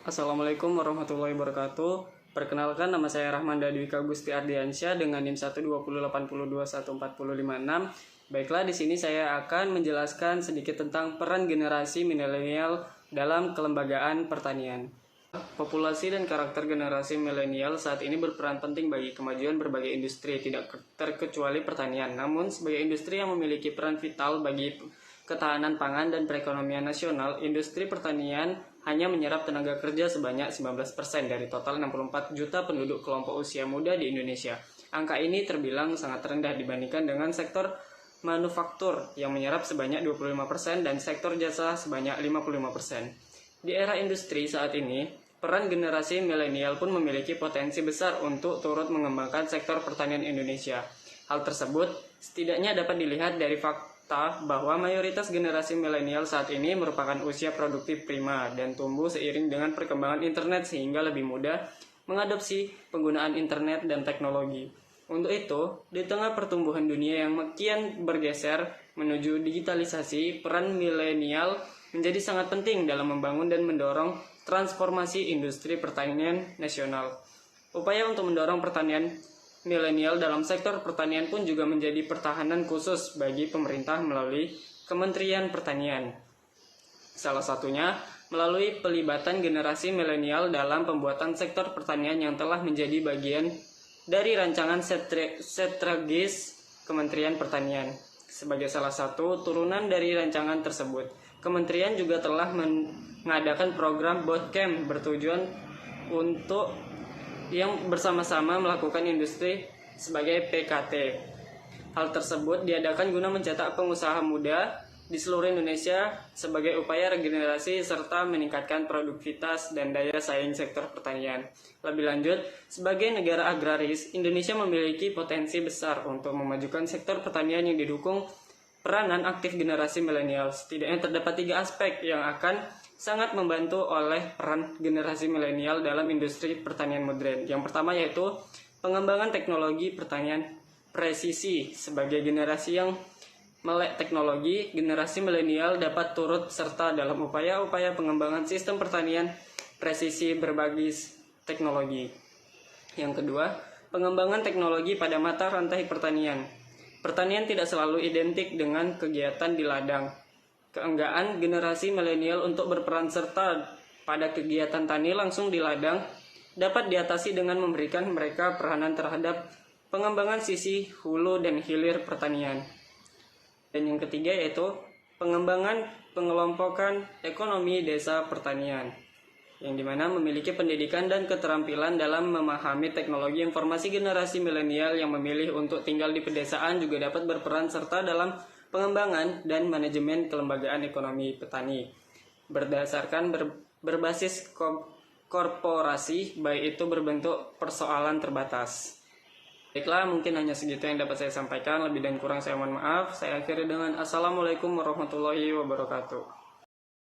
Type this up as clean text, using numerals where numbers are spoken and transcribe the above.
Assalamualaikum warahmatullahi wabarakatuh. Perkenalkan, nama saya Rahman Dadwika Gusti Ardiansyah dengan NIM 12080214056. Baiklah, di sini saya akan menjelaskan sedikit tentang peran generasi milenial dalam kelembagaan pertanian. Populasi dan karakter generasi milenial saat ini berperan penting bagi kemajuan berbagai industri, tidak terkecuali pertanian. Namun, sebagai industri yang memiliki peran vital bagi ketahanan pangan dan perekonomian nasional, industri pertanian hanya menyerap tenaga kerja sebanyak 19% dari total 64 juta penduduk kelompok usia muda di Indonesia. Angka ini terbilang sangat rendah dibandingkan dengan sektor manufaktur yang menyerap sebanyak 25% dan sektor jasa sebanyak 55%. Di era industri saat ini, peran generasi milenial pun memiliki potensi besar untuk turut mengembangkan sektor pertanian Indonesia. Hal tersebut setidaknya dapat dilihat dari fakta bahwa mayoritas generasi milenial saat ini merupakan usia produktif prima dan tumbuh seiring dengan perkembangan internet sehingga lebih mudah mengadopsi penggunaan internet dan teknologi. Untuk itu, di tengah pertumbuhan dunia yang makin bergeser menuju digitalisasi, peran milenial menjadi sangat penting dalam membangun dan mendorong transformasi industri pertanian nasional. Upaya untuk mendorong pertanian milenial dalam sektor pertanian pun juga menjadi pertahanan khusus bagi pemerintah melalui Kementerian Pertanian. Salah satunya melalui pelibatan generasi milenial dalam pembuatan sektor pertanian yang telah menjadi bagian dari rancangan strategis Kementerian Pertanian. Sebagai salah satu turunan dari rancangan tersebut, Kementerian juga telah mengadakan program bootcamp bertujuan untuk yang bersama-sama melakukan industri sebagai PKT. Hal tersebut diadakan guna mencetak pengusaha muda di seluruh Indonesia sebagai upaya regenerasi serta meningkatkan produktivitas dan daya saing sektor pertanian. Lebih lanjut, sebagai negara agraris, Indonesia memiliki potensi besar untuk memajukan sektor pertanian yang didukung peranan aktif generasi milenial. Setidaknya terdapat 3 aspek yang akan sangat membantu oleh peran generasi milenial dalam industri pertanian modern. Yang pertama yaitu pengembangan teknologi pertanian presisi. Sebagai generasi yang melek teknologi, generasi milenial dapat turut serta dalam upaya-upaya pengembangan sistem pertanian presisi berbasis teknologi. Yang kedua, pengembangan teknologi pada mata rantai pertanian. Pertanian tidak selalu identik dengan kegiatan di ladang. Keenggaan generasi milenial untuk berperan serta pada kegiatan tani langsung di ladang dapat diatasi dengan memberikan mereka peranan terhadap pengembangan sisi hulu dan hilir pertanian. Dan yang ketiga yaitu pengembangan pengelompokan ekonomi desa pertanian, yang dimana memiliki pendidikan dan keterampilan dalam memahami teknologi informasi. Generasi milenial yang memilih untuk tinggal di pedesaan juga dapat berperan serta dalam pengembangan dan manajemen kelembagaan ekonomi petani berdasarkan berbasis korporasi, baik itu berbentuk persoalan terbatas. Baiklah, mungkin hanya segitu yang dapat saya sampaikan. Lebih dan kurang saya mohon maaf. Saya akhiri dengan Assalamualaikum warahmatullahi wabarakatuh.